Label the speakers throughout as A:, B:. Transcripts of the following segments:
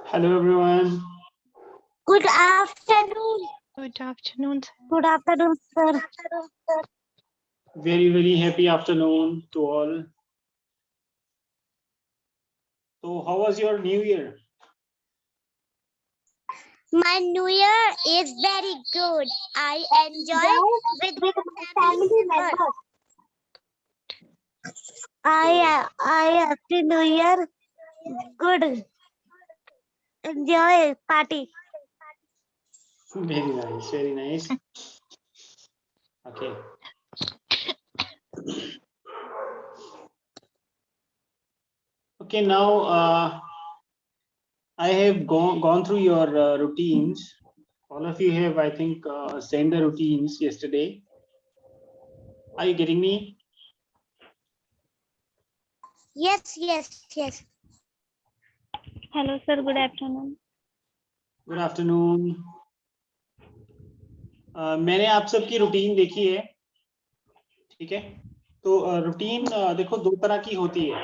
A: Hello everyone.
B: Good afternoon.
C: Good afternoon, sir.
B: Good afternoon, sir.
A: Very happy afternoon to all. So how was your new year?
B: My New Year is very good. I enjoy with my family members. I Happy New Year. Good. Enjoy party.
A: Very nice. Okay. Okay, now I have gone through your routines. All of you have, I think, sent the routines yesterday. Are you getting me?
B: Yes.
C: Hello, sir. Good afternoon.
A: Good afternoon. मैंने आप सबकी routine देखी है, ठीक है? तो routine देखो दो तरह की होती है.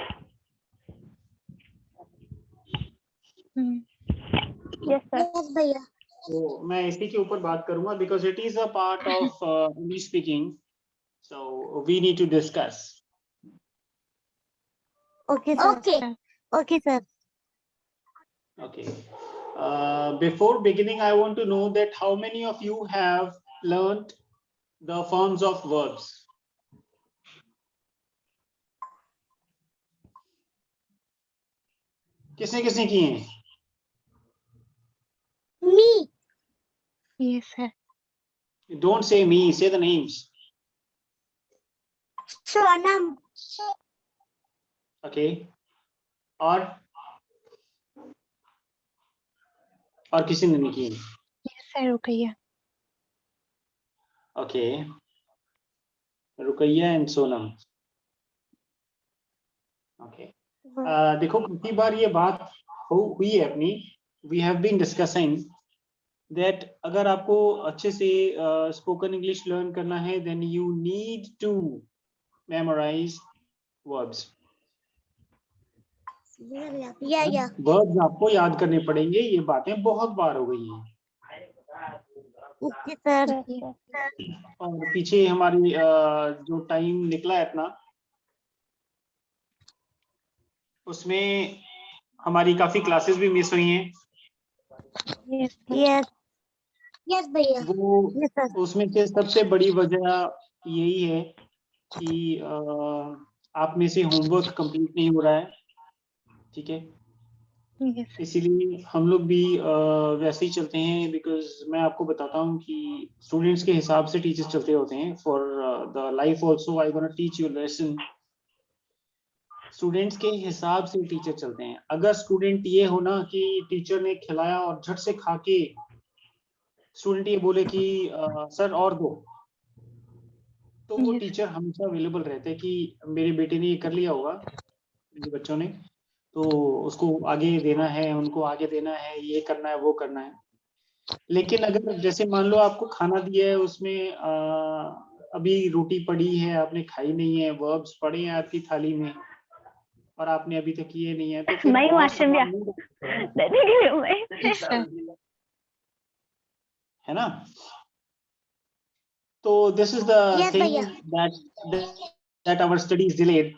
C: Yes, sir.
B: Yes, भैया.
A: तो मैं इसी के ऊपर बात करूंगा because it is a part of English speaking, so we need to discuss.
B: Okay, sir. Okay, sir.
A: Okay. Before beginning, I want to know that how many of you have learned the forms of verbs? किसने किसने किए हैं?
B: Me.
C: Yes, sir.
A: Don't say me, say the names.
B: Sonam.
A: Okay. और किसी ने नहीं किए?
C: Yes, sir. Rukaiya.
A: Okay. Rukaiya and Sonam. Okay. देखो कितनी बार ये बात हुई है अपनी. We have been discussing that अगर आपको अच्छे से spoken English learn करना है, then you need to memorize verbs.
B: Yeah.
A: Verbs आपको याद करने पड़ेंगे. ये बातें बहुत बार हो गई हैं.
B: Okay, sir.
A: और पीछे हमारी जो टाइम निकला है अपना, उसमें हमारी काफी क्लासेस भी मिस हुई हैं.
B: Yes, भैया.
A: वो उसमें से सबसे बड़ी वजह यही है कि आप में से होमवर्क कंप्लीट नहीं हो रहा है, ठीक है?
C: Yes, sir.
A: इसीलिए हम लोग भी वैसे ही चलते हैं. बिकॉज मैं आपको बताता हूँ कि स्टूडेंट्स के हिसाब से टीचर्स चलते होते हैं. For the life also I gonna teach you lesson. Students के हिसाब से टीचर चलते हैं. अगर स्टूडेंट ये हो ना कि टीचर ने खिलाया और झट से खा के स्टूडेंट ये बोले कि सर और दो, तो वो टीचर हमेशा अवेलेबल रहते हैं कि मेरे बेटे ने ये कर लिया होगा, मेरे बच्चों ने, तो उसको आगे देना है, उनको आगे देना है, ये करना है, वो करना है. लेकिन अगर जैसे मान लो आपको खाना दिया है, उसमें अभी रोटी पड़ी है, आपने खाई नहीं है, वर्ब्स पड़े हैं आपकी थाली में और आपने अभी तक ये नहीं है, तो फिर है ना? तो this is the thing that our study is delayed.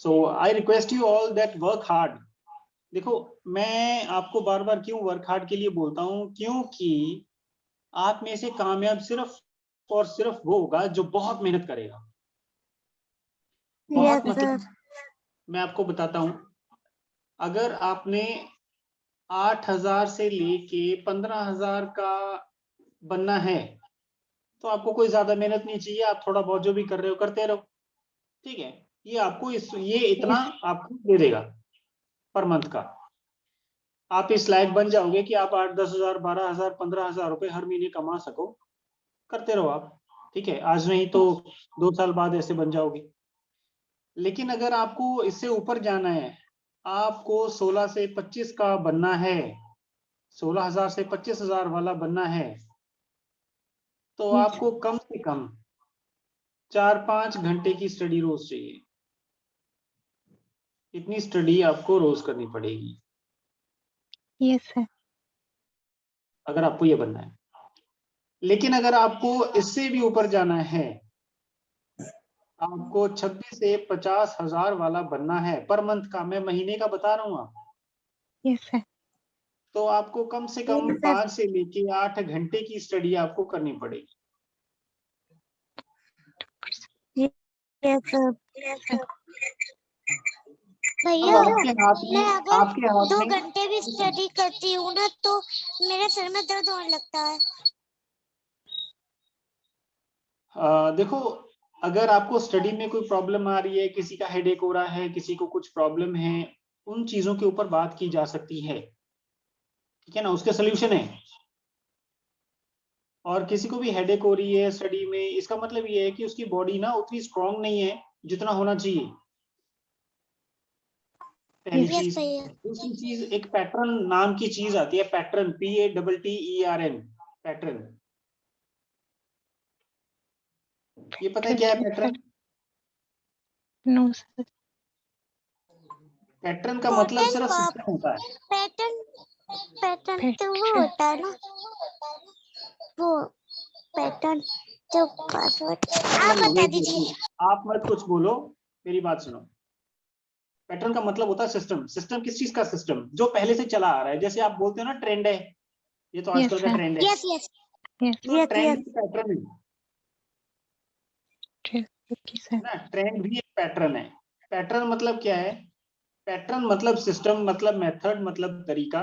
A: So I request you all that work hard. देखो मैं आपको बार बार क्यों वर्क हार्ड के लिए बोलता हूँ, क्योंकि आप में से कामयाब सिर्फ और सिर्फ वो होगा जो बहुत मेहनत करेगा. बहुत मतलब मैं आपको बताता हूँ, अगर आपने 8,000 से लेके 15,000 का बनना है तो आपको कोई ज्यादा मेहनत नहीं चाहिए. आप थोड़ा बहुत जो भी कर रहे हो करते रहो, ठीक है? ये आपको ये इतना आपको दे देगा पर मंथ का. आप इस लायक बन जाओगे कि आप 8-10,000, 12,000, 15,000 रुपए हर महीने कमा सको. करते रहो आप, ठीक है? आज नहीं तो 2 साल बाद ऐसे बन जाओगे. लेकिन अगर आपको इससे ऊपर जाना है, आपको 16 से 25 का बनना है, 16,000 से 25,000 वाला बनना है, तो आपको कम से कम 4-5 घंटे की स्टडी रोज चाहिए. इतनी स्टडी आपको रोज करनी पड़ेगी.
C: Yes, sir.
A: अगर आपको ये बनना है। लेकिन अगर आपको इससे भी ऊपर जाना है, आपको 26 से 50,000 वाला बनना है पर मंथ का, मैं महीने का बता रहा हूँ आप,
C: Yes, sir.
A: तो आपको कम से कम
B: Yes, sir.
A: 5 से लेके 8 घंटे की स्टडी आपको करनी पड़ेगी।
B: Yes, sir.
A: अब
B: भैया
A: आपके हाथ
B: मैं
A: में,
B: अगर
A: आपके हाथ
B: 2
A: में
B: घंटे भी स्टडी करती हूँ ना तो मेरे सर में दर्द होने लगता है।
A: देखो, अगर आपको स्टडी में कोई प्रॉब्लम आ रही है, किसी का हेडेक हो रहा है, किसी को कुछ प्रॉब्लम है, उन चीजों के ऊपर बात की जा सकती है, ठीक है ना, उसके सोल्यूशन है। और किसी को भी हेडेक हो रही है स्टडी में, इसका मतलब ये है कि उसकी बॉडी ना उतनी स्ट्रांग नहीं है जितना होना चाहिए, पहली
C: Yes.
A: चीज।
B: भैया
A: दूसरी चीज, एक पैटर्न नाम की चीज आती है, पैटर्न, PATTERN, पैटर्न। ये पता है क्या है पैटर्न?
C: No, sir.
A: पैटर्न का मतलब सिर्फ
B: पैटर्न
A: सिस्टम होता है।
B: पैटर्न पैटर्न तो वो
C: Pattern.
B: होता है ना, वो पैटर्न जो पासवर्ड आप
A: नहीं,
B: बता
A: wait,
B: दीजिए।
A: wait, आप मत कुछ बोलो, मेरी बात सुनो। पैटर्न का मतलब होता है सिस्टम। सिस्टम किस चीज का सिस्टम? जो पहले से चला आ रहा है। जैसे आप बोलते हो ना ट्रेंड है, ये तो
C: Yes,
A: आजकल का
C: sir.
A: ट्रेंड है,
B: यस यस
C: Yes.
A: तो
B: यस
A: ट्रेंड
B: यस
A: भी पैटर्न है
C: True. Okay, sir.
A: ना, ट्रेंड भी एक पैटर्न है। पैटर्न मतलब क्या है? पैटर्न मतलब सिस्टम, मतलब मेथड, मतलब तरीका,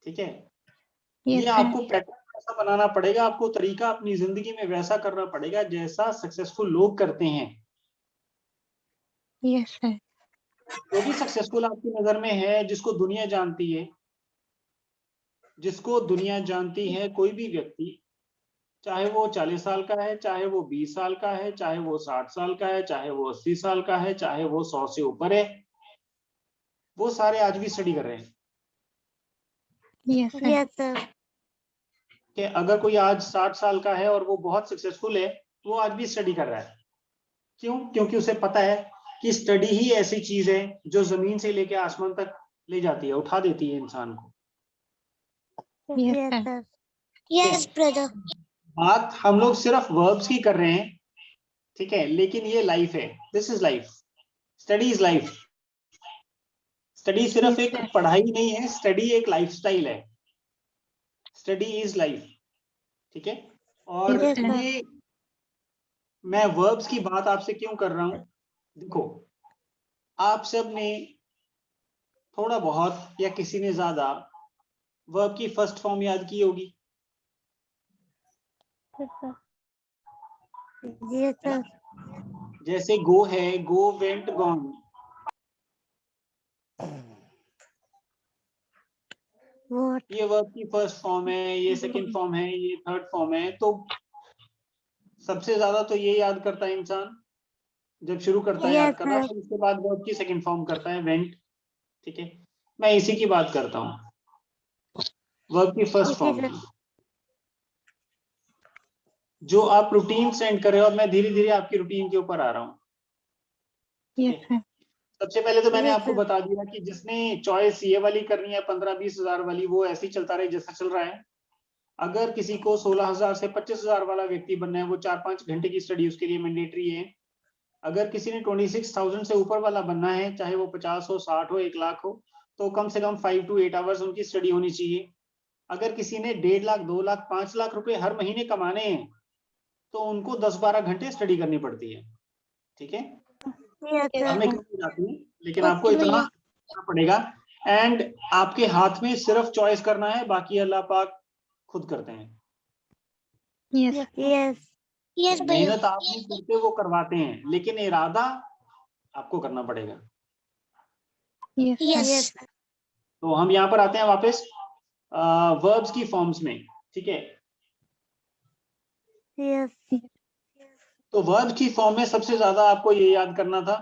A: ठीक है।
C: Yes,
A: ये
C: sir.
A: आपको पैटर्न ऐसा बनाना पड़ेगा, आपको तरीका अपनी जिंदगी में वैसा करना पड़ेगा जैसा सक्सेसफुल लोग करते हैं।
C: Yes, sir.
A: जो भी सक्सेसफुल आपकी नजर में है, जिसको दुनिया जानती है, जिसको दुनिया जानती है, कोई भी व्यक्ति, चाहे वो 40 साल का है, चाहे वो 20 साल का है, चाहे वो 60 साल का है, चाहे वो 80 साल का है, चाहे वो 100 से ऊपर है, वो सारे आज भी स्टडी कर रहे हैं।
C: Yes, sir.
B: यस सर
A: कि अगर कोई आज 60 साल का है और वो बहुत सक्सेसफुल है, वो आज भी स्टडी कर रहा है। क्यों? क्योंकि उसे पता है कि स्टडी ही ऐसी चीज है जो जमीन से लेके आसमान तक ले जाती है, उठा देती है इंसान को।
C: Yes,
B: yes
C: sir.
B: Sir yes brother
A: बात हम लोग सिर्फ वर्ब्स की कर रहे हैं, ठीक है, लेकिन ये लाइफ है। This is life, study is life. Study सिर्फ
C: Yes,
A: एक
C: sir.
A: पढ़ाई नहीं है, स्टडी एक लाइफस्टाइल है। स्टडी इज लाइफ, ठीक है। और
C: Yes, sir.
A: ये मैं वर्ब्स की बात आपसे क्यों कर रहा हूं? देखो, आप सब ने थोड़ा बहुत या किसी ने ज्यादा वर्ब की फर्स्ट फॉर्म याद की होगी,
B: यस
A: है ना?
B: सर
A: जैसे गो है, गो, वेंट, गॉन।
B: व्हाट
A: ये वर्ब की फर्स्ट फॉर्म है, ये सेकंड फॉर्म है, ये थर्ड फॉर्म है। तो सबसे ज्यादा तो ये याद करता है इंसान जब शुरू करता है याद
B: यस
A: करना,
B: सर
A: फिर उसके बाद वर्ब की सेकंड फॉर्म करता है, वेंट, ठीक है। मैं इसी की बात करता हूँ, वर्ब की फर्स्ट
B: ओके
A: फॉर्म
B: सर
A: की। जो आप रूटीन सेंड कर रहे हो, अब मैं धीरे धीरे आपकी रूटीन के ऊपर आ रहा हूँ, ठीक
C: Yes,
A: है।
C: sir.
A: सबसे पहले तो मैंने
B: यस
A: आपको
B: सर
A: बता दिया कि जिसने चॉइस ये वाली करनी है 15-20 हजार वाली, वो ऐसे ही चलता रहे जैसा चल रहा है। अगर किसी को 16,000 से 25,000 वाला व्यक्ति बनना है, वो 4-5 घंटे की स्टडी उसके लिए मैंडेटरी है। अगर किसी ने 26,000 से ऊपर वाला बनना है, चाहे वो 50 हो, 60 हो, 1 लाख हो, तो कम से कम 5 to 8 आवर्स उनकी स्टडी होनी चाहिए। अगर किसी ने 1.5 लाख, 2 लाख, 5 लाख रुपए हर महीने कमाने हैं, तो उनको 10-12 घंटे स्टडी करनी पड़ती है, ठीक है।
B: यस
C: Yes,
A: अब
B: सर
A: मैं
C: sir.
A: क्यों नहीं जाती हूँ, लेकिन आपको
B: ओके
A: इतना
B: भैया
A: करना पड़ेगा। एंड आपके हाथ में सिर्फ चॉइस करना है, बाकी अल्लाह पाक खुद करते हैं।
C: Yes, sir.
B: यस यस भैया
A: मेहनत आप नहीं करते, वो करवाते हैं, लेकिन इरादा आपको करना पड़ेगा।
C: Yes, sir.
B: यस
A: तो हम यहाँ पर आते हैं वापस वर्ब्स की फॉर्म्स में, ठीक है।
B: यस
A: तो वर्ब की फॉर्म में सबसे ज्यादा आपको ये याद करना था,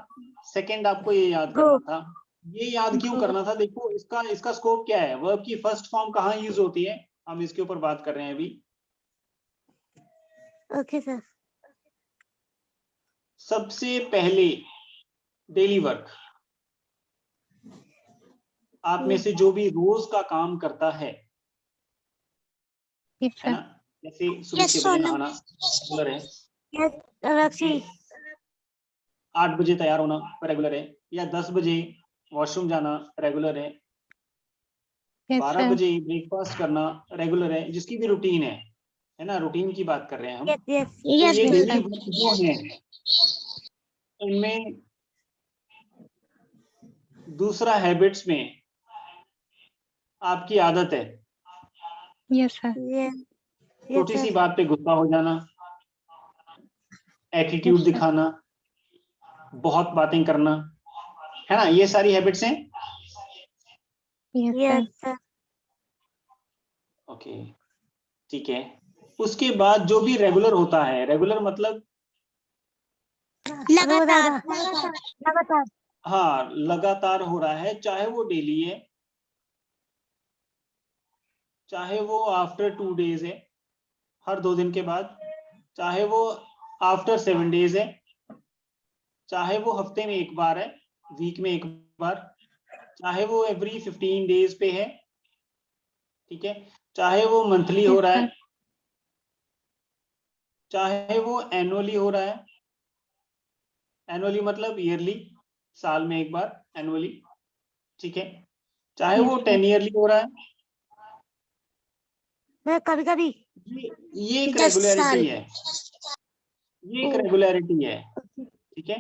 A: सेकंड आपको ये याद
B: गो
A: करना था। ये याद क्यों करना था? देखो, इसका स्कोप क्या है, वर्ब की फर्स्ट फॉर्म कहाँ यूज होती है, हम इसके ऊपर बात कर रहे हैं अभी।
B: ओके सर
A: सबसे पहले डेली वर्क, आप में से जो भी रोज का काम करता है,
C: Yes,
A: है
C: sir.
A: ना? जैसे सुबह
B: Yes,
A: 6 बजे
B: Sonam.
A: नहाना रेगुलर है,
B: Yes, Alexi.
A: 8 बजे तैयार होना रेगुलर है, या 10 बजे वॉशरूम जाना रेगुलर है,
C: Yes,
A: 12
C: sir.
A: बजे ब्रेकफास्ट करना रेगुलर है, जिसकी भी रूटीन है ना? रूटीन की बात कर रहे हैं हम।
B: Yes, yes.
A: तो
B: Yes,
A: ये
C: yes,
A: डेली
C: sir.
A: वर्क जो है इनमें दूसरा हैबिट्स में आपकी आदत है
C: Yes, sir.
B: Yes. Yes,
A: छोटी सी
B: sir.
A: बात पे गुस्सा हो जाना, एटीट्यूड
C: Yes, sir.
A: दिखाना, बहुत बातें करना, है ना? ये सारी हैबिट्स हैं।
C: Yes,
B: Yes,
C: sir.
B: sir.
A: Okay, ठीक है। उसके बाद जो भी रेगुलर होता है, रेगुलर मतलब
B: लगातार लगातार
A: हाँ लगातार हो रहा है, चाहे वो डेली है, चाहे वो आफ्टर 2 डेज है, हर 2 दिन के बाद, चाहे वो आफ्टर 7 डेज है, चाहे वो हफ्ते में एक बार है, वीक में एक बार, चाहे वो एवरी 15 डेज पे है, ठीक है, चाहे वो मंथली हो
C: Yes,
A: रहा
C: sir.
A: है, चाहे वो एनुअली हो रहा है, एनुअली मतलब ईयरली, साल में एक बार एनुअली, ठीक है, चाहे
C: Yes,
A: वो
C: sir.
A: 10 ईयरली हो रहा है,
B: मैं कभी कभी
A: ये एक
B: 10 साल
A: रेगुलरिटी है, ये एक
B: ओ।
A: रेगुलरिटी है, ठीक है।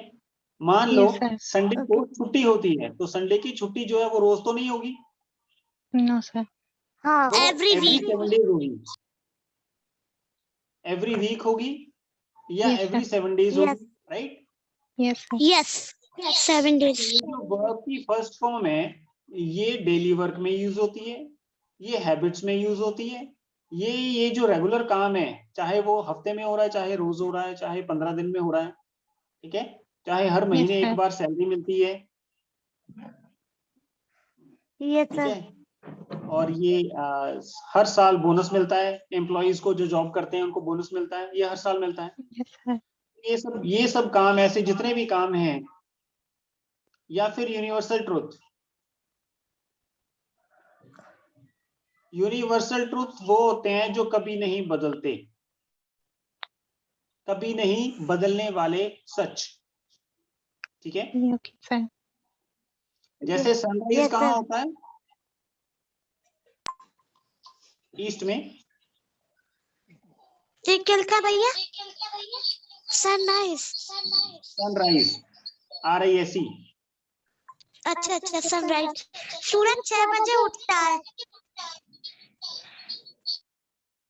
A: मान लो
C: Yes, sir.
A: संडे को छुट्टी होती है, तो संडे की छुट्टी जो है वो रोज तो नहीं होगी,
C: No, sir.
B: हाँ
A: वो
B: एवरी
A: एवरी
B: वीक
A: 7 डेज होगी, एवरी वीक होगी, या
C: Yes,
A: every
C: sir.
A: 7 days
B: Yes.
A: होगी, right?
C: Yes, sir.
B: Yes 7 days
A: ये जो वर्ब की फर्स्ट फॉर्म है, ये डेली वर्क में यूज होती है, ये हैबिट्स में यूज होती है, ये जो रेगुलर काम है, चाहे वो हफ्ते में हो रहा है, चाहे रोज हो रहा है, चाहे 15 दिन में हो रहा है, ठीक है, चाहे हर
C: Yes,
A: महीने एक
C: sir.
A: बार सैलरी मिलती है,
B: यस
A: ठीक
B: सर
A: है, और ये हर साल बोनस मिलता है, एम्प्लॉइज को जो जॉब करते हैं उनको बोनस मिलता है, ये हर साल मिलता है।
C: Yes, sir.
A: ये सब काम ऐसे जितने भी काम हैं, या फिर यूनिवर्सल ट्रुथ, यूनिवर्सल ट्रुथ वो होते हैं जो कभी नहीं बदलते, कभी नहीं बदलने वाले सच, ठीक है।
C: Okay, sir.
A: जैसे सनराइज
B: Yes,
A: कहाँ
B: sir.
A: होता है? ईस्ट में।
B: निकल का भैया सनराइज
A: सनराइज RISE,
B: अच्छा अच्छा सनराइज सूरज 6 बजे उठता है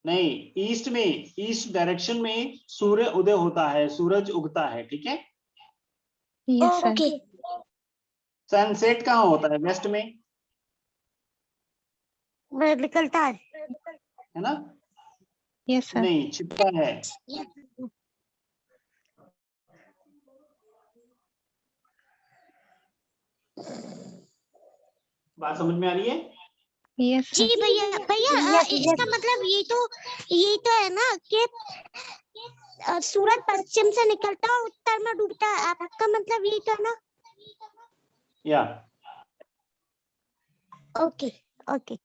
A: नहीं, ईस्ट में, ईस्ट डायरेक्शन में सूर्य उदय होता है, सूरज उगता है, ठीक है।
C: Yes, sir.
B: ओके
A: सनसेट कहाँ होता है? वेस्ट में,
B: निकलता है
A: है ना?
C: Yes, sir.
A: नहीं, छिपता है। बात समझ में आ रही है?
C: Yes,
B: जी
C: sir.
B: भैया भैया इसका मतलब यही तो है ना कि सूरज पश्चिम से निकलता है और उत्तर में डूबता है, आपका मतलब यही तो है ना?
A: या
B: ओके ओके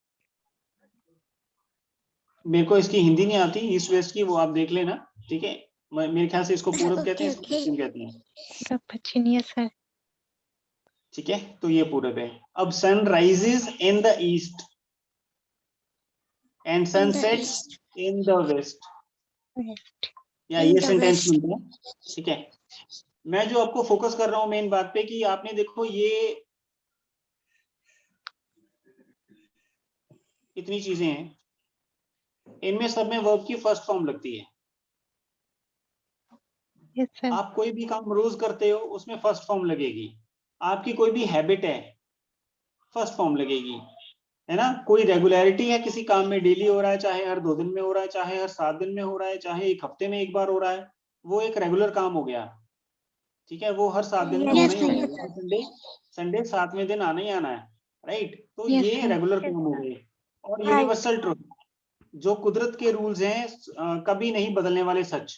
A: मेरे को इसकी हिंदी नहीं आती, ईस्ट वेस्ट की, वो आप देख लेना, ठीक है। मेरे ख्याल से इसको पूरब कहते हैं, इसको पश्चिम कहते हैं,
C: Sir, Pachin, yes, sir.
A: ठीक है। तो ये पूरब है। अब sun rises in the east and sun sets in the west, या
B: In
A: ये
B: the
A: सेंटेंस
B: west.
A: बनता है, ठीक है। मैं जो आपको फोकस कर रहा हूं मेन बात पे, कि आपने देखो ये इतनी चीजें हैं, इनमें सब में वर्ब की फर्स्ट फॉर्म लगती है।
C: Yes, sir.
A: आप कोई भी काम रोज करते हो, उसमें फर्स्ट फॉर्म लगेगी। आपकी कोई भी हैबिट है, फर्स्ट फॉर्म लगेगी, है ना। कोई रेगुलरिटी है किसी काम में, डेली हो रहा है, चाहे हर 2 दिन में हो रहा है, चाहे हर 7 दिन में हो रहा है, चाहे एक हफ्ते में एक बार हो रहा है, वो एक रेगुलर काम हो गया, ठीक है। वो हर 7 दिन में होना
B: Yes,
A: ही
B: sir.
A: होगा, संडे संडे 7वें दिन आना ही आना है, राइट। तो
C: Yes,
A: ये
C: sir.
A: रेगुलर काम हो गए। और
B: Right.
A: यूनिवर्सल ट्रुथ, जो कुदरत के रूल्स हैं, कभी नहीं बदलने वाले सच,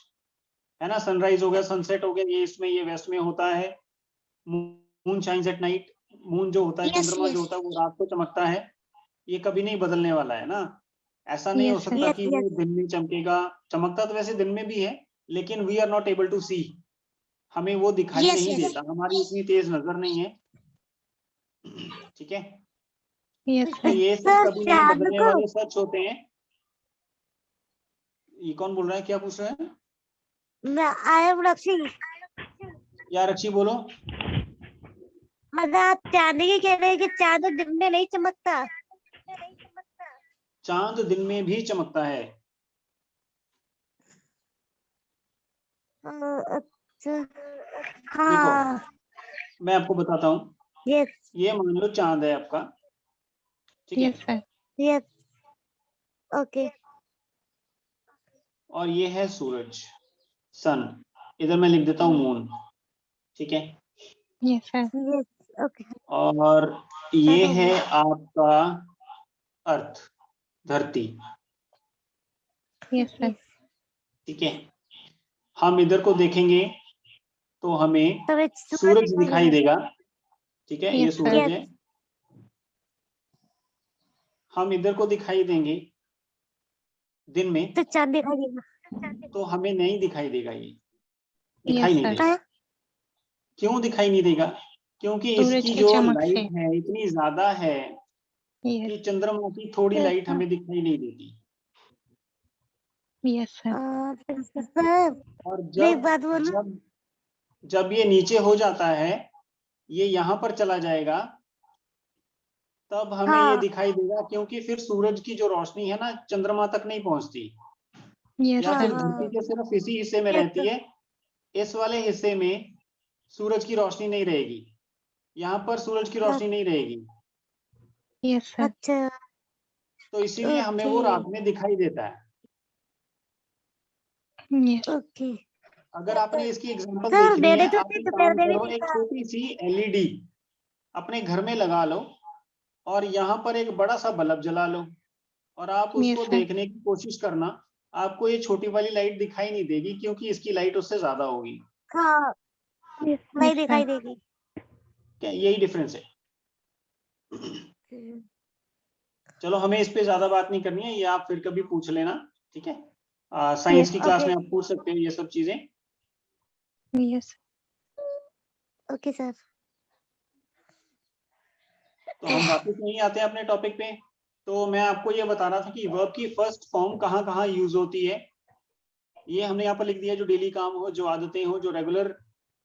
A: है ना। सनराइज हो गया, सनसेट हो गया, ये ईस्ट में, ये वेस्ट में होता है। Moon shines at night, moon जो होता है,
B: Yes,
A: चंद्रमा जो
B: yes.
A: होता है वो रात को चमकता है, ये कभी नहीं बदलने वाला है ना। ऐसा नहीं हो
C: Yes, sir.
A: सकता
B: Yes,
A: कि
B: yes.
A: वो दिन में चमकेगा, चमकता तो वैसे दिन में भी है, लेकिन we are not able to see, हमें वो दिखाई
B: Yes,
A: नहीं
B: yes.
A: देता, हमारी इतनी तेज नजर नहीं है। ठीक है,
C: Yes,
A: तो
C: sir.
A: ये सब
B: सर
A: कभी नहीं
B: चांद
A: बदलने
B: को
A: वाले सच होते हैं। ये कौन बोल रहा है, क्या पूछ रहे हैं?
B: I am Rakshi.
A: यार अच्छी बोलो।
B: मतलब आप चांद की कह रहे हैं कि चांद दिन में नहीं चमकता।
A: चांद दिन में भी चमकता है।
B: अच्छा
A: देखो
B: हाँ
A: मैं आपको बताता हूँ,
B: यस
A: ये मान लो चांद है आपका, ठीक है,
C: Yes, sir.
B: यस ओके
A: और ये है सूरज, सन, इधर मैं लिख देता हूँ मून, ठीक है,
C: Yes, sir.
B: यस ओके
A: और ये
B: हो
A: है
B: गया।
A: आपका अर्थ, धरती,
C: Yes, sir.
A: ठीक है। हम इधर को देखेंगे तो हमें
B: तब एक
A: सूरज दिखाई देगा, ठीक है, ये
C: Yes, sir.
A: सूरज है। हम इधर को दिखाई देंगे दिन में
B: तो चांद दिखाई देगा।
A: तो हमें नहीं दिखाई देगा, ये
C: Yes,
A: दिखाई नहीं
C: sir.
A: देगा। क्यों दिखाई नहीं देगा? क्योंकि
C: सूरज
A: इसकी
C: की
A: जो
C: चमक से।
A: लाइट है इतनी ज्यादा है
C: Yes,
A: कि चंद्रमा की थोड़ी लाइट हमें दिखाई नहीं देती।
C: yes, sir.
B: सर
A: और
B: एक बात बोलूं।
A: जब जब ये नीचे हो जाता है, ये यहाँ पर चला जाएगा, तब हमें ये
B: हाँ
A: दिखाई देगा, क्योंकि फिर सूरज की जो रोशनी है ना चंद्रमा तक नहीं पहुंचती,
C: Yes,
A: या
B: हाँ
A: फिर
C: sir.
A: धरती के सिर्फ इसी हिस्से में
B: Yes,
A: रहती है, इस वाले हिस्से में सूरज की रोशनी नहीं रहेगी, यहाँ पर सूरज की रोशनी नहीं रहेगी,
C: Yes, sir.
B: अच्छा
A: तो इसीलिए हमें वो रात में दिखाई देता है।
C: Yes.
B: ओके
A: अगर आपने इसकी एग्जांपल
B: सर
A: देखनी
B: मैंने
A: है,
B: तो
A: आप एक
B: दोपहर
A: काम
B: में भी
A: करो, एक
B: देखा।
A: छोटी सी एलईडी अपने घर में लगा लो और यहाँ पर एक बड़ा सा बल्ब जला लो और आप
C: Yes,
A: उसको
C: sir.
A: देखने की कोशिश करना, आपको ये छोटी वाली लाइट दिखाई नहीं देगी, क्योंकि इसकी लाइट उससे ज्यादा होगी।
B: हाँ नहीं
C: Yes,
B: दिखाई
C: sir.
B: देगी।
A: क्या यही डिफरेंस है? चलो हमें इस पे ज्यादा बात नहीं करनी है, ये आप फिर कभी पूछ लेना, ठीक है। साइंस की क्लास
B: ओके
A: में आप पूछ सकते हो ये सब चीजें।
C: Yes.
B: ओके सर
A: तो हम वापस नहीं आते हैं अपने टॉपिक पे। तो मैं आपको ये बता रहा था कि वर्ब की फर्स्ट फॉर्म कहाँ कहाँ यूज होती है। ये हमने यहाँ पर लिख दिया, जो डेली काम हो, जो आदतें हो, जो रेगुलर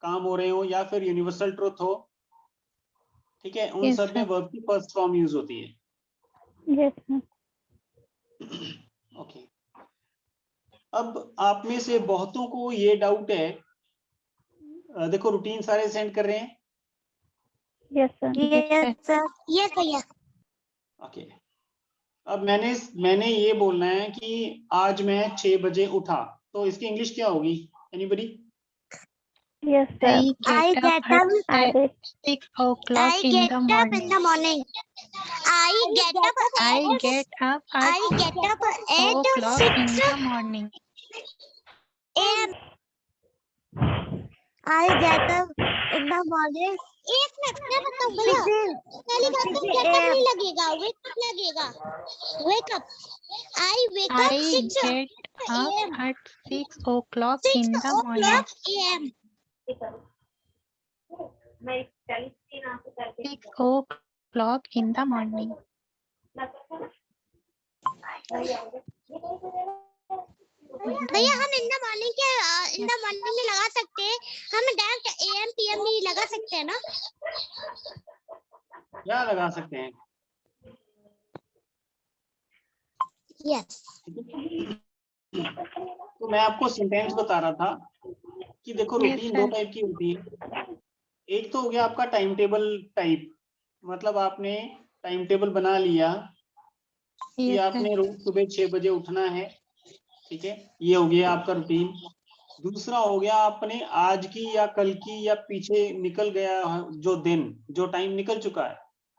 A: काम हो रहे हो, या फिर यूनिवर्सल ट्रुथ हो, ठीक है, उन
C: Yes,
A: सब में
C: sir.
A: वर्ब की फर्स्ट फॉर्म यूज होती है।
C: Yes, sir.
A: ओके, अब आप में से बहुतों को ये डाउट है, देखो रूटीन सारे सेंड कर रहे हैं।
C: Yes, sir.
B: Yes sir yes भैया
A: ओके, अब मैंने ये बोलना है कि आज मैं 6 बजे उठा, तो इसकी इंग्लिश क्या होगी? Anybody?
C: Yes, sir.
B: I get up
C: at 6 o'clock
B: I
C: in
B: get
C: the
B: up
C: morning.
B: in the morning. I get up
C: I get up at
B: I get up
C: 4
B: at
C: o'clock
B: 6
C: in the morning.
B: a.m. I get up in the morning. एक minute मैं बताऊं भैया, पहली बात तो get up नहीं लगेगा, wake up लगेगा। Wake up. I wake up
C: I
B: 6
C: get up
B: a.m.
C: at 6 o'clock
B: 6
C: in the morning.
B: o'clock a.m.
C: 6 o'clock in the morning.
B: भैया हम इन द मॉर्निंग में लगा सकते हैं, हम डायरेक्ट एएम पीएम भी लगा सकते हैं ना?
A: क्या लगा सकते हैं?
B: यस
A: तो मैं आपको सेंटेंस बता रहा था कि देखो
C: Yes,
A: रूटीन
C: sir.
A: दो टाइप की होती है। एक तो हो गया आपका टाइम टेबल टाइप, मतलब आपने टाइम टेबल बना लिया कि
C: Yes, sir.
A: आपने रोज सुबह 6 बजे उठना है, ठीक है, ये हो गया आपका रूटीन। दूसरा हो गया आपने आज की या कल की या पीछे निकल गया जो दिन, जो टाइम निकल चुका है,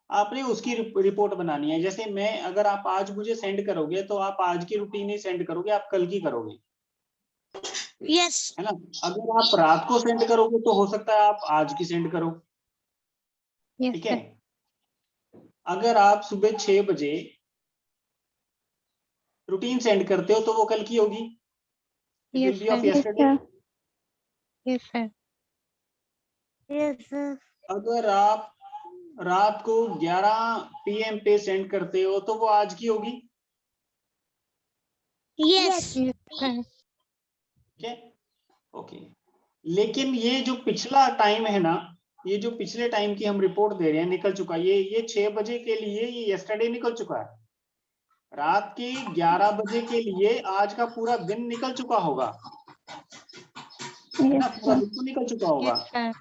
A: आपने उसकी रिपोर्ट बनानी है। जैसे मैं, अगर आप आज मुझे सेंड करोगे तो आप आज की रूटीन नहीं सेंड करोगे, आप कल की करोगे,
B: यस
A: है ना। अगर आप रात को सेंड करोगे तो हो सकता है आप आज की सेंड करो,
C: Yes,
A: ठीक है।
C: sir.
A: अगर आप सुबह 6 बजे रूटीन सेंड करते हो तो वो कल की होगी, it
C: Yes,
A: will be of
C: sir.
A: Yesterday.
C: Yes, sir.
B: Yes sir.
A: अगर आप रात को 11 PM पे सेंड करते हो तो वो आज की होगी,
B: यस
C: Yes, sir.
A: ठीक है, ओके। लेकिन ये जो पिछला टाइम है ना, ये जो पिछले टाइम की हम रिपोर्ट दे रहे हैं निकल चुका, ये 6 बजे के लिए ये यस्टरडे निकल चुका है, रात के 11 बजे के लिए आज का पूरा दिन निकल चुका होगा, है ना,
C: Yes,
A: पूरा
C: sir.
A: दिन तो निकल चुका होगा।
C: Yes, sir.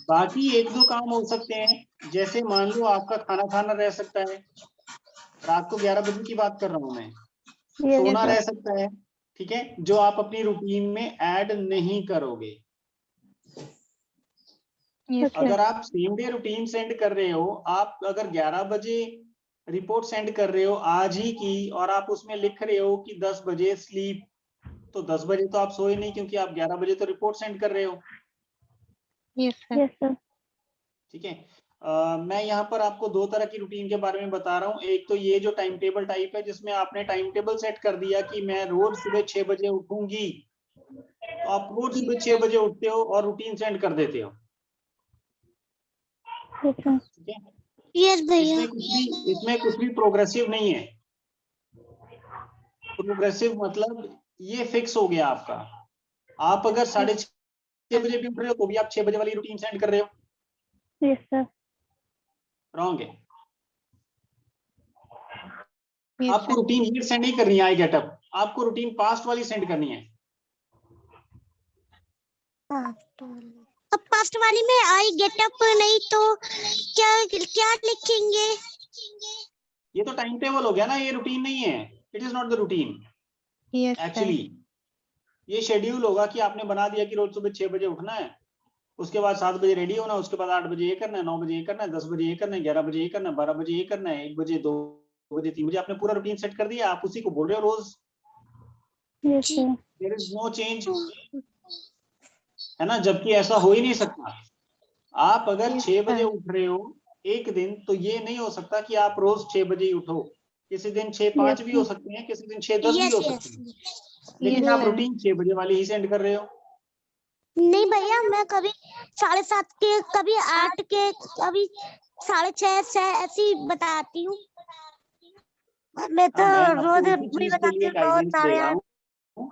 A: बाकी एक दो काम हो सकते हैं, जैसे मान लो आपका खाना खाना रह सकता है, रात को 11 बजे की बात कर रहा हूं मैं, सोना
C: sir.
A: रह सकता है, ठीक है, जो आप अपनी रूटीन में ऐड नहीं करोगे।
C: Yes, sir.
A: अगर आप सेम डे रूटीन सेंड कर रहे हो, आप अगर 11 बजे रिपोर्ट सेंड कर रहे हो आज ही की, और आप उसमें लिख रहे हो कि 10 बजे स्लीप, तो 10 बजे तो आप सोए नहीं, क्योंकि आप 11 बजे तो रिपोर्ट सेंड कर रहे हो,
C: Yes, sir.
B: Yes sir.
A: ठीक है। मैं यहाँ पर आपको दो तरह की रूटीन के बारे में बता रहा हूँ। एक तो ये जो टाइम टेबल टाइप है, जिसमें आपने टाइम टेबल सेट कर दिया कि मैं रोज सुबह 6 बजे उठूंगी, तो आप रोज सुबह 6 बजे उठते हो और रूटीन सेंड कर देते हो, ठीक है।
B: यस भैया।
A: इसमें कुछ भी प्रोग्रेसिव नहीं है। प्रोग्रेसिव मतलब ये फिक्स हो गया आपका। आप अगर 6:30 बजे भी उठ रहे हो तो भी आप 6 बजे वाली रूटीन सेंड कर रहे हो,
B: यस सर।
A: रॉन्ग है।
C: Yes,
A: आपको
C: sir.
A: रूटीन ये सेंड नहीं करनी है आई गेटअप, आपको रूटीन पास्ट वाली सेंड करनी है।
B: अब पास्ट वाली में आई गेटअप नहीं तो क्या क्या लिखेंगे?
A: ये तो टाइम टेबल हो गया ना, ये रूटीन नहीं है, it is not the routine
C: Yes, sir.
A: Actually. ये शेड्यूल होगा कि आपने बना दिया कि रोज सुबह 6 बजे उठना है, उसके बाद 7 बजे रेडी होना, उसके बाद 8 बजे ये करना है, 9 बजे ये करना है, 10 बजे ये करना है, 11 बजे ये करना है, 12 बजे ये करना है, 1 बजे 2 बजे 3 बजे आपने पूरा रूटीन सेट कर दिया, आप उसी को बोल रहे हो रोज। देयर इज नो चेंज, है ना, जबकि ऐसा हो ही नहीं सकता। आप अगर
C: Yes,
A: 6 बजे
C: sir.
A: उठ रहे हो एक दिन, तो ये नहीं हो सकता कि आप रोज 6 बजे ही उठो, किसी दिन 6:05 भी हो सकते हैं, किसी दिन 6:10 भी हो सकते हैं, लेकिन
C: Yes,
A: आप
C: sir.
A: रूटीन 6 बजे वाली ही सेंड कर रहे हो।
B: नहीं भैया, मैं कभी 7:30 के, कभी 8 के, कभी 6:30 ऐसी बताती हूँ। मैं तो
A: मैं आपको
B: रोज
A: उसी
B: भी
A: चीज के
B: बताती
A: लिए
B: हूँ,
A: गाइडेंस दे रहा
B: 8:30।
A: हूँ,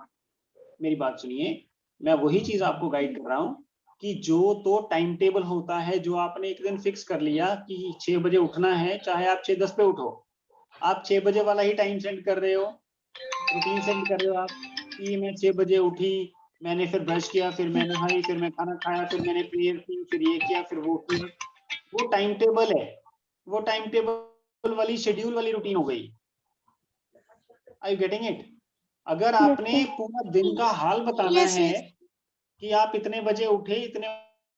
A: मेरी बात सुनिए, मैं वही चीज आपको गाइड कर रहा हूँ कि जो तो टाइम टेबल होता है, जो आपने एक दिन फिक्स कर लिया कि 6 बजे उठना है, चाहे आप 6:10 पे उठो, आप 6 बजे वाला ही टाइम सेंड कर रहे हो, रूटीन सेंड कर रहे हो आप कि मैं 6 बजे उठी, मैंने फिर ब्रश किया, फिर मैं नहाई, फिर मैं खाना खाया, फिर मैंने प्रेयर की, फिर ये किया, फिर वो किया, वो टाइम टेबल है, वो टाइम टेबल वाली शेड्यूल वाली रूटीन हो गई। Are you getting it? अगर आपने पूरा दिन का हाल बताना
B: Yes,
A: है
B: yes.
A: कि आप इतने बजे उठे, इतने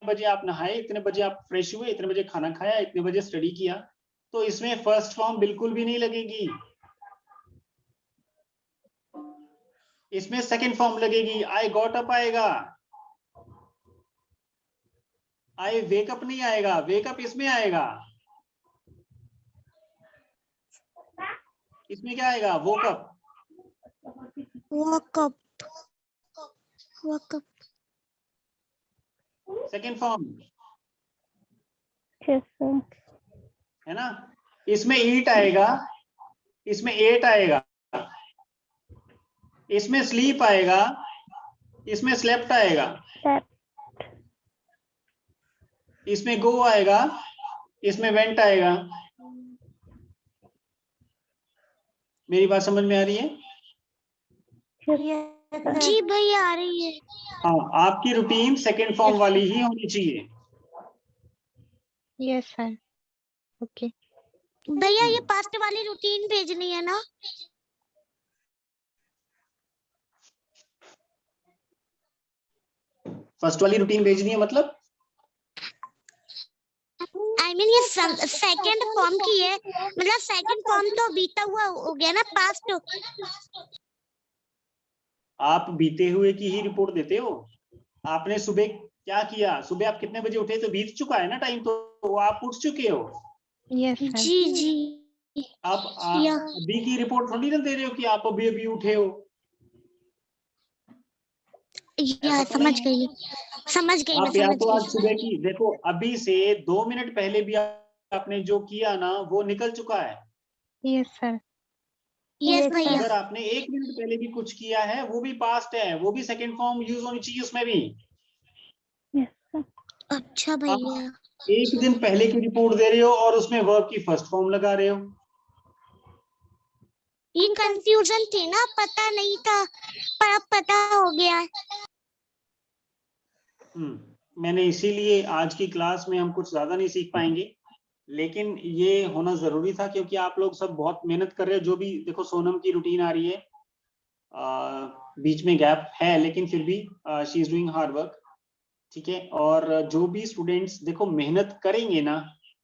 A: बजे आप नहाए, इतने बजे आप फ्रेश हुए, इतने बजे खाना खाया, इतने बजे स्टडी किया, तो इसमें फर्स्ट फॉर्म बिल्कुल भी नहीं लगेगी, इसमें सेकंड फॉर्म लगेगी। आई गॉट अप आएगा, आई वेकअप नहीं आएगा, वेकअप इसमें आएगा। इसमें क्या आएगा? Woke up.
B: Woke up. Woke up.
A: Second form,
B: Yes, sir.
A: है ना। इसमें ईट आएगा, इसमें एट आएगा, इसमें स्लीप आएगा, इसमें स्लेप्ट आएगा, इसमें गो आएगा, इसमें वेंट आएगा। मेरी बात समझ में आ रही है?
B: जी भैया आ रही है।
A: हाँ, आपकी रूटीन सेकंड फॉर्म वाली ही होनी चाहिए।
C: Yes, sir. Okay.
B: भैया ये पास्ट वाली रूटीन भेजनी है ना?
A: फर्स्ट वाली रूटीन भेजनी है मतलब?
B: I mean ये सेकंड फॉर्म की है, मतलब सेकंड फॉर्म तो बीता हुआ हो गया ना, पास्ट।
A: आप बीते हुए की ही रिपोर्ट देते हो। आपने सुबह क्या किया, सुबह आप कितने बजे उठे, तो बीत चुका है ना टाइम, तो आप उठ चुके हो।
C: Yes, sir.
B: जी जी।
A: आप
B: या
A: अभी की रिपोर्ट थोड़ी ना दे रहे हो कि आप अभी अभी उठे हो। ऐसा तो
B: समझ
A: नहीं है।
B: गई समझ गई मैं
A: आप या
B: समझ
A: तो आज
B: गई।
A: सुबह की देखो, अभी से 2 मिनट पहले भी आपने जो किया ना वो निकल चुका है।
C: Yes, sir.
B: यस भैया।
A: अगर आपने 1 मिनट पहले भी कुछ किया है वो भी पास्ट है, वो भी सेकंड फॉर्म यूज होनी चाहिए उसमें भी।
B: अच्छा
A: आप
B: भैया।
A: 1 दिन पहले की रिपोर्ट दे रहे हो और उसमें वर्ब की फर्स्ट फॉर्म लगा रहे हो।
B: ये कंफ्यूजन थी ना, पता नहीं था पर अब पता हो गया है।
A: मैंने इसीलिए आज की क्लास में हम कुछ ज्यादा नहीं सीख पाएंगे, लेकिन ये होना जरूरी था क्योंकि आप लोग सब बहुत मेहनत कर रहे हो। जो भी देखो, सोनम की रूटीन आ रही है, बीच में गैप है लेकिन फिर भी she is doing hard work, ठीक है। और जो भी स्टूडेंट्स देखो मेहनत करेंगे ना,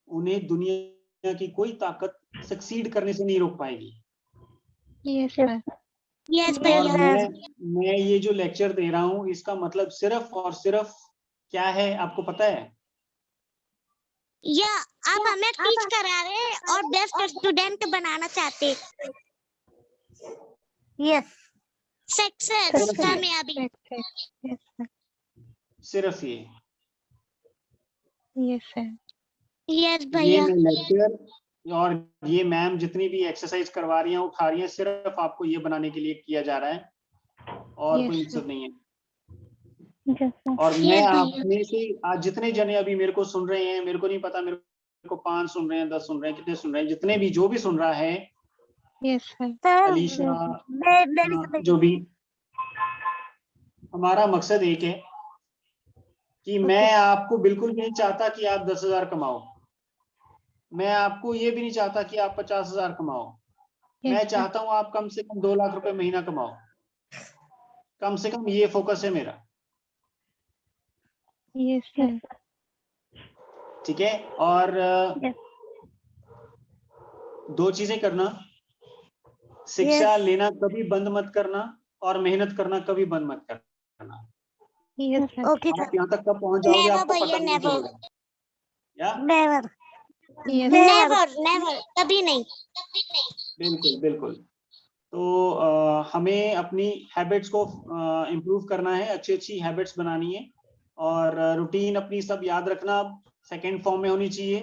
A: उन्हें दुनिया की कोई ताकत सक्सीड करने से नहीं रोक पाएगी।
C: Yes, sir.
B: यस
A: और
B: भैया।
A: मैं ये जो लेक्चर दे रहा हूँ इसका मतलब सिर्फ और सिर्फ क्या है आपको पता है?
B: या आप हमें टीच करा रहे हैं और बेस्ट स्टूडेंट बनाना चाहते हैं। यस सक्सेस कामयाबी।
C: Yes, sir.
A: सिर्फ ये
C: Yes, sir.
B: यस
A: ये
B: भैया।
A: मैं लेक्चर और ये मैम जितनी भी एक्सरसाइज करवा रही हैं उठा रही हैं, सिर्फ आपको ये बनाने के लिए किया जा रहा है और
C: Yes,
A: कोई
C: sir.
A: मकसद नहीं है।
C: Yes, sir.
A: और मैं
B: Yes,
A: आप
B: भैया।
A: में से आज जितने जने अभी मेरे को सुन रहे हैं, मेरे को नहीं पता मेरे को 5 सुन रहे हैं, 10 सुन रहे हैं, कितने सुन रहे हैं, जितने भी जो भी सुन रहा है,
C: Yes, sir.
A: अलीशा, जो भी, हमारा मकसद एक है कि मैं आपको बिल्कुल भी नहीं चाहता कि आप 10,000 कमाओ, मैं आपको ये भी नहीं चाहता कि आप 50,000 कमाओ। मैं
C: Yes, sir.
A: चाहता हूं आप कम से कम 2 लाख रुपए महीना कमाओ, कम से कम ये फोकस है मेरा,
C: Yes, sir.
A: ठीक है। और दो चीजें करना, शिक्षा लेना कभी बंद मत करना और मेहनत करना कभी बंद मत करना।
C: Yes, sir.
B: ओके
A: आप यहाँ तक कब पहुंच जाओगे
B: नेवर
A: आपको
B: भैया,
A: पता भी नहीं
B: नेवर।
A: चलेगा। या
B: नेवर
C: Yes,
B: नेवर नेवर कभी नहीं।
A: बिल्कुल बिल्कुल। तो हमें अपनी हैबिट्स को इम्प्रूव करना है, अच्छी अच्छी हैबिट्स बनानी है और रूटीन अपनी सब याद रखना सेकंड फॉर्म में होनी चाहिए।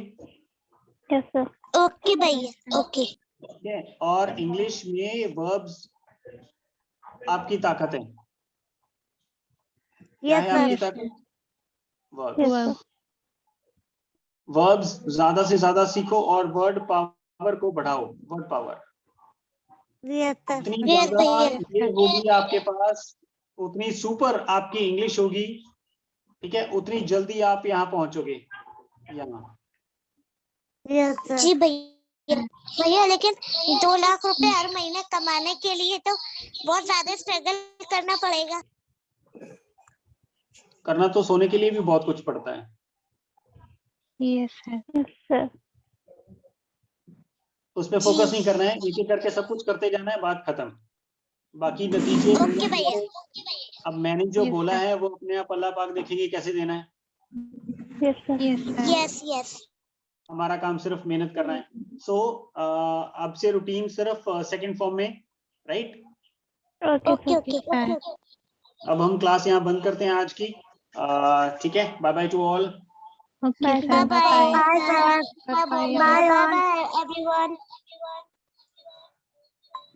C: yes, sir.
B: ओके भैया ओके।
A: ठीक है। और इंग्लिश में वर्ब्स आपकी ताकत है। क्या है आपकी ताकत? वर्ब्स। वर्ब्स ज्यादा से ज्यादा सीखो और वर्ड पावर को बढ़ाओ, वर्ड पावर जितनी ज्यादा ये होगी आपके पास, उतनी सुपर आपकी इंग्लिश होगी, ठीक है, उतनी जल्दी आप यहाँ पहुंचोगे। यहाँ
B: जी भैया। भैया लेकिन 2 लाख रुपए हर महीने कमाने के लिए तो बहुत ज्यादा स्ट्रगल करना पड़ेगा।
A: करना तो सोने के लिए भी बहुत कुछ पड़ता है।
C: Yes, sir. Yes, sir.
A: उस पर फोकस नहीं करना है, एक एक करके सब कुछ करते जाना है, बात खत्म। बाकी नतीजे
B: ओके भैया।
A: अब मैंने जो
C: Yes,
A: बोला
C: sir.
A: है वो अपने आप अल्लाह पाक देखेंगे कैसे देना है।
C: Yes, sir. Yes, sir.
B: Yes yes
A: हमारा काम सिर्फ मेहनत करना है। सो अब से रूटीन सिर्फ सेकंड फॉर्म में, राइट।
B: Okay okay.
A: अब हम क्लास यहाँ बंद करते हैं आज की, ठीक है। Bye bye to all.
C: Okay, sir.
B: Bye
C: Bye-bye.
B: Bye
C: Bye-bye.
B: Bye bye everyone.